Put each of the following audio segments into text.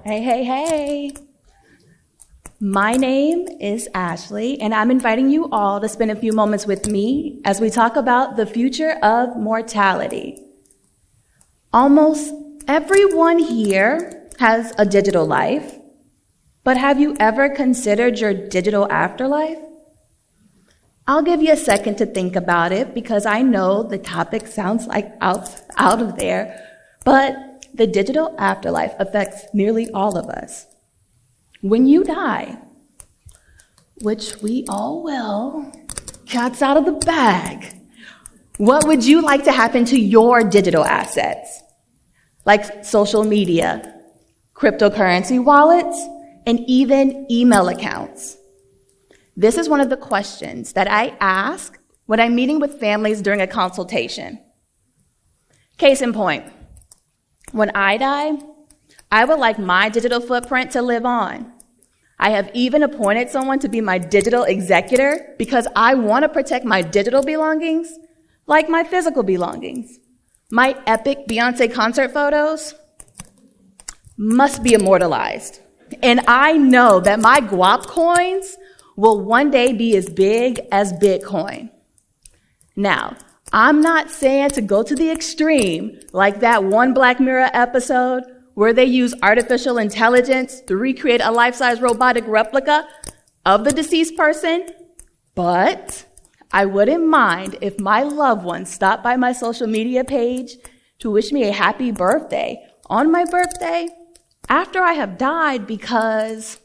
Hey, hey, hey. My name is Ashley, and I'm inviting you all to spend a few moments with me as we talk about the future of mortality. Almost everyone here has a digital life, but have you ever considered your digital afterlife? I'll give you a second to think about it because I know the topic sounds like out of there, but the digital afterlife affects nearly all of us. When you die, which we all will, cat's out of the bag, what would you like to happen to your digital assets? Like social media, cryptocurrency wallets, and even email accounts. This is one of the questions that I ask when I'm meeting with families during a consultation. Case in point, when I die, I would like my digital footprint to live on. I have even appointed someone to be my digital executor because I want to protect my digital belongings like my physical belongings. My epic Beyonce concert photos must be immortalized. And I know that my guap coins will one day be as big as Bitcoin. Now, I'm not saying to go to the extreme like that one Black Mirror episode where they use artificial intelligence to recreate a life-size robotic replica of the deceased person, but I wouldn't mind if my loved ones stopped by my social media page to wish me a happy birthday on my birthday after I have died because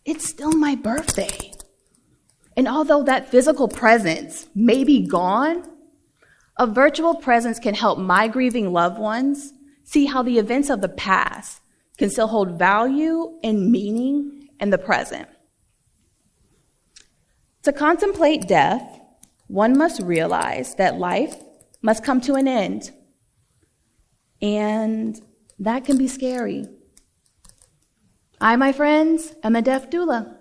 it's still my birthday. And although that physical presence may be gone, a virtual presence can help my grieving loved ones see how the events of the past can still hold value and meaning in the present. To contemplate death, one must realize that life must come to an end. And that can be scary. I, my friends, am a death doula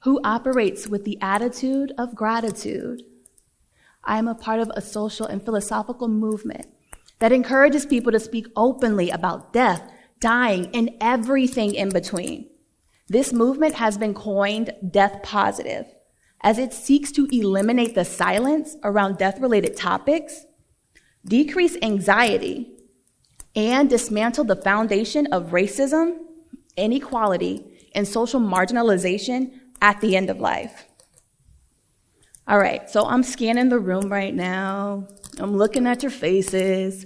who operates with the attitude of gratitude. I am a part of a social and philosophical movement that encourages people to speak openly about death, dying, and everything in between. This movement has been coined death positive, as it seeks to eliminate the silence around death-related topics, decrease anxiety, and dismantle the foundation of racism, inequality, and social marginalization at the end of life. All right, so I'm scanning the room right now. I'm looking at your faces.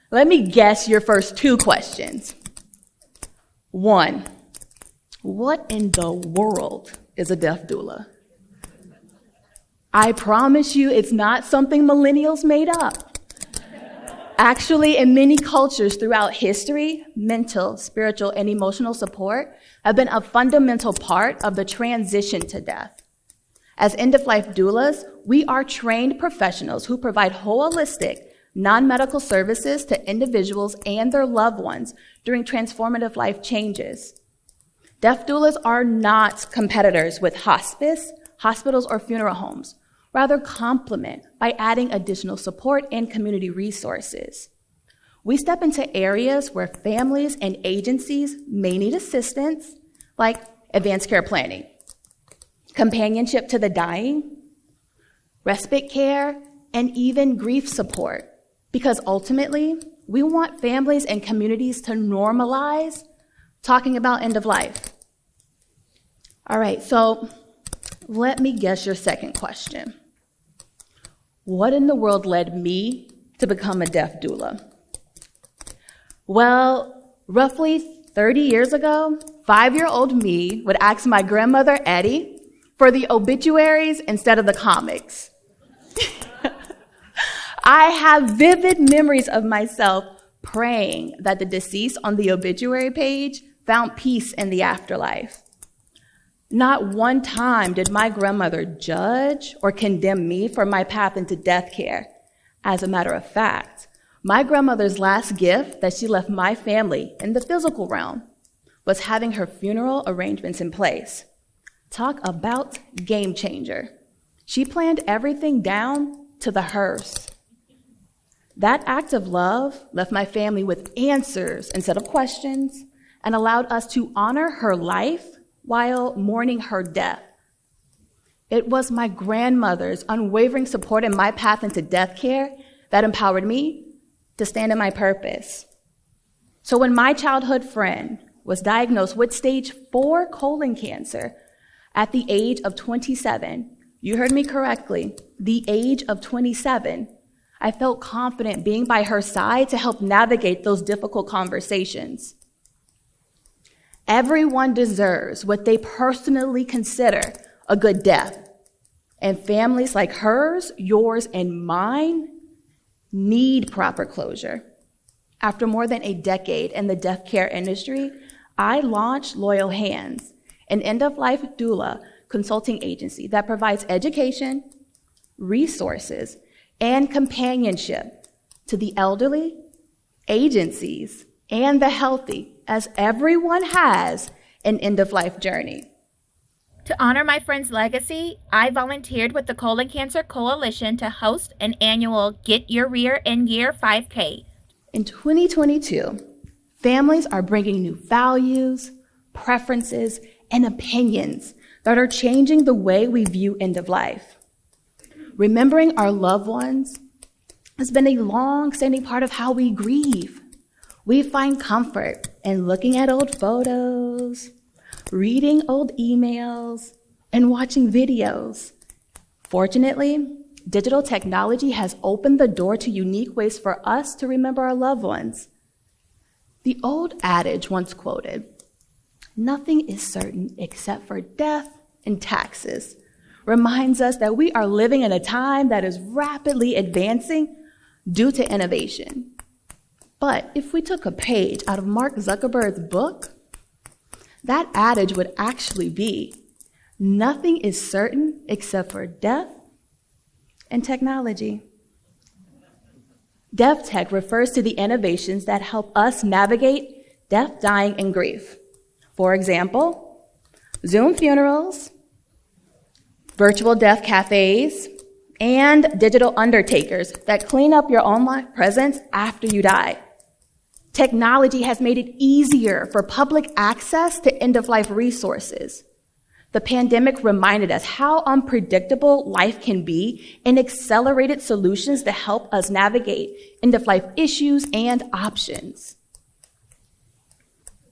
Let me guess your first two questions. 1, what in the world is a death doula? I promise you it's not something millennials made up. Actually, in many cultures throughout history, mental, spiritual, and emotional support have been a fundamental part of the transition to death. As end-of-life doulas, we are trained professionals who provide holistic, non-medical services to individuals and their loved ones during transformative life changes. Death doulas are not competitors with hospice, hospitals, or funeral homes. Rather, complement by adding additional support and community resources. We step into areas where families and agencies may need assistance, like advanced care planning, companionship to the dying, respite care, and even grief support. Because ultimately, we want families and communities to normalize talking about end of life. All right, so let me guess your second question. What in the world led me to become a death doula? Well, roughly 30 years ago, 5-year-old me would ask my grandmother, Eddie, for the obituaries instead of the comics. I have vivid memories of myself praying that the deceased on the obituary page found peace in the afterlife. Not one time did my grandmother judge or condemn me for my path into death care. As a matter of fact, my grandmother's last gift that she left my family in the physical realm was having her funeral arrangements in place. Talk about game changer. She planned everything down to the hearse. That act of love left my family with answers instead of questions, and allowed us to honor her life while mourning her death. It was my grandmother's unwavering support in my path into death care that empowered me to stand in my purpose. So when my childhood friend was diagnosed with stage 4 colon cancer at the age of 27, you heard me correctly, the age of 27, I felt confident being by her side to help navigate those difficult conversations. Everyone deserves what they personally consider a good death. And families like hers, yours, and mine need proper closure. After more than a decade in the death care industry, I launched Loyal Hands, an end-of-life doula consulting agency that provides education, resources, and companionship to the elderly, agencies, and the healthy, as everyone has an end-of-life journey. To honor my friend's legacy, I volunteered with the Colon Cancer Coalition to host an annual Get Your Rear in Gear 5K. In 2022, families are bringing new values, preferences, and opinions that are changing the way we view end of life. Remembering our loved ones has been a long-standing part of how we grieve. We find comfort in looking at old photos, reading old emails, and watching videos. Fortunately, digital technology has opened the door to unique ways for us to remember our loved ones. The old adage once quoted, "Nothing is certain except for death and taxes," reminds us that we are living in a time that is rapidly advancing due to innovation. But if we took a page out of Mark Zuckerberg's book, that adage would actually be, "Nothing is certain except for death and technology." Death tech refers to the innovations that help us navigate death, dying, and grief. For example, Zoom funerals, virtual death cafes, and digital undertakers that clean up your online presence after you die. Technology has made it easier for public access to end-of-life resources. The pandemic reminded us how unpredictable life can be and accelerated solutions to help us navigate end-of-life issues and options.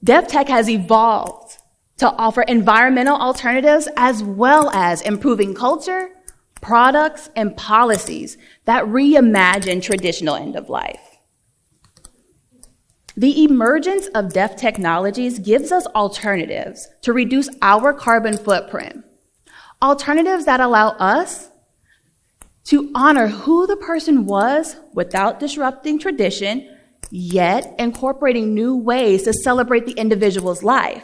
Death tech has evolved to offer environmental alternatives as well as improving culture, products, and policies that reimagine traditional end-of-life. The emergence of death technologies gives us alternatives to reduce our carbon footprint. Alternatives that allow us to honor who the person was without disrupting tradition, yet incorporating new ways to celebrate the individual's life.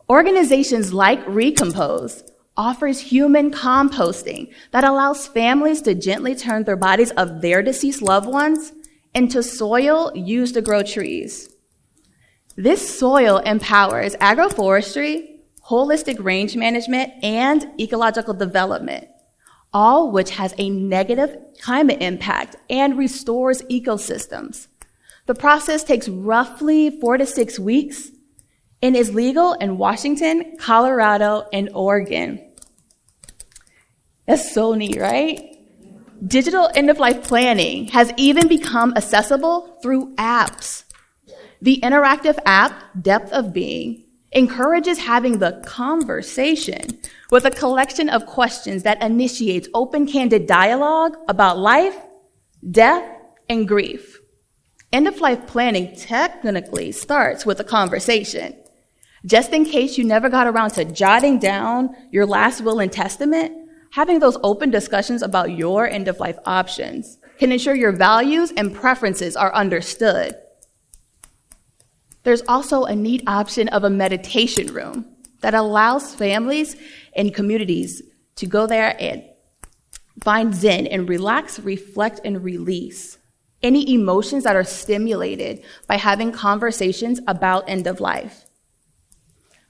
Organizations like Recompose offers human composting that allows families to gently turn their bodies of their deceased loved ones into soil used to grow trees. This soil empowers agroforestry, holistic range management, and ecological development, all which has a negative climate impact and restores ecosystems. The process takes roughly 4 to 6 weeks and is legal in Washington, Colorado, and Oregon. That's so neat, right? Digital end-of-life planning has even become accessible through apps. The interactive app, Depth of Being, encourages having the conversation with a collection of questions that initiates open, candid dialogue about life, death, and grief. End-of-life planning technically starts with a conversation. Just in case you never got around to jotting down your last will and testament, having those open discussions about your end-of-life options can ensure your values and preferences are understood. There's also a neat option of a meditation room that allows families and communities to go there and find Zen and relax, reflect, and release any emotions that are stimulated by having conversations about end-of-life.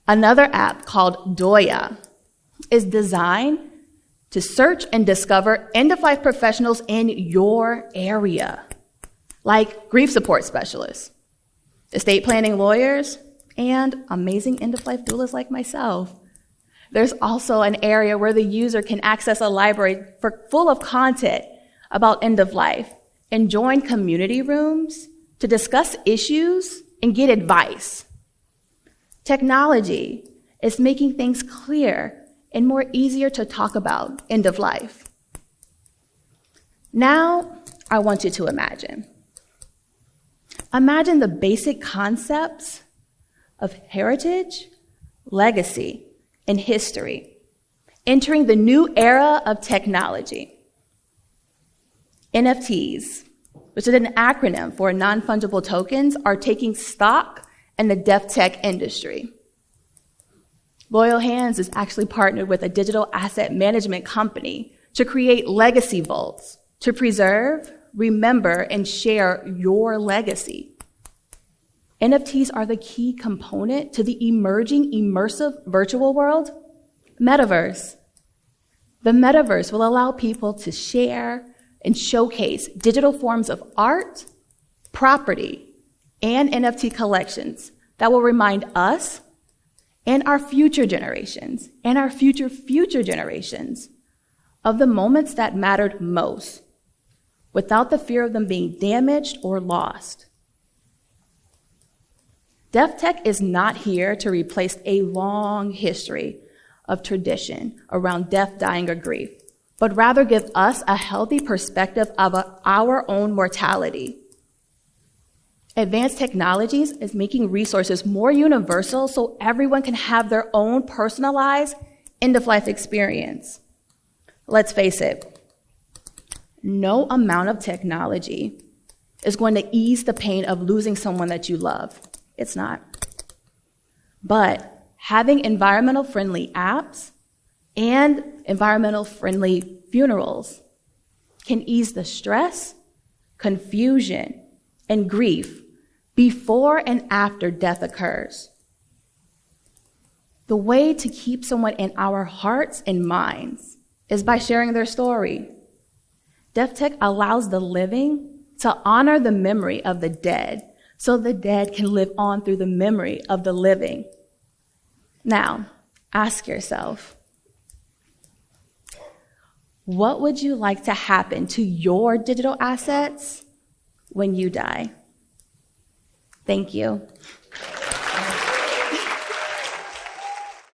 Another app called Doya is designed to search and discover end-of-life professionals in your area, like grief support specialists, estate planning lawyers, and amazing end-of-life doulas like myself. There's also an area where the user can access a library full of content about end of life and join community rooms to discuss issues and get advice. Technology is making things clear and more easier to talk about end of life. Now, I want you to imagine. Imagine the basic concepts of heritage, legacy, and history entering the new era of technology. NFTs, which is an acronym for non-fungible tokens, are taking stock in the deaf tech industry. Loyal Hands is actually partnered with a digital asset management company to create legacy vaults to preserve, remember, and share your legacy. NFTs are the key component to the emerging immersive virtual world, metaverse. The metaverse will allow people to share and showcase digital forms of art, property, and NFT collections that will remind us and our future generations and our future generations of the moments that mattered most without the fear of them being damaged or lost. Deaf tech is not here to replace a long history of tradition around death, dying, or grief, but rather give us a healthy perspective of our own mortality. Advanced technologies is making resources more universal so everyone can have their own personalized end-of-life experience. Let's face it, no amount of technology is going to ease the pain of losing someone that you love. It's not. But having environmental-friendly apps and environmental-friendly funerals can ease the stress, confusion, and grief before and after death occurs. The way to keep someone in our hearts and minds is by sharing their story. Deaf tech allows the living to honor the memory of the dead so the dead can live on through the memory of the living. Now, ask yourself, what would you like to happen to your digital assets when you die? Thank you.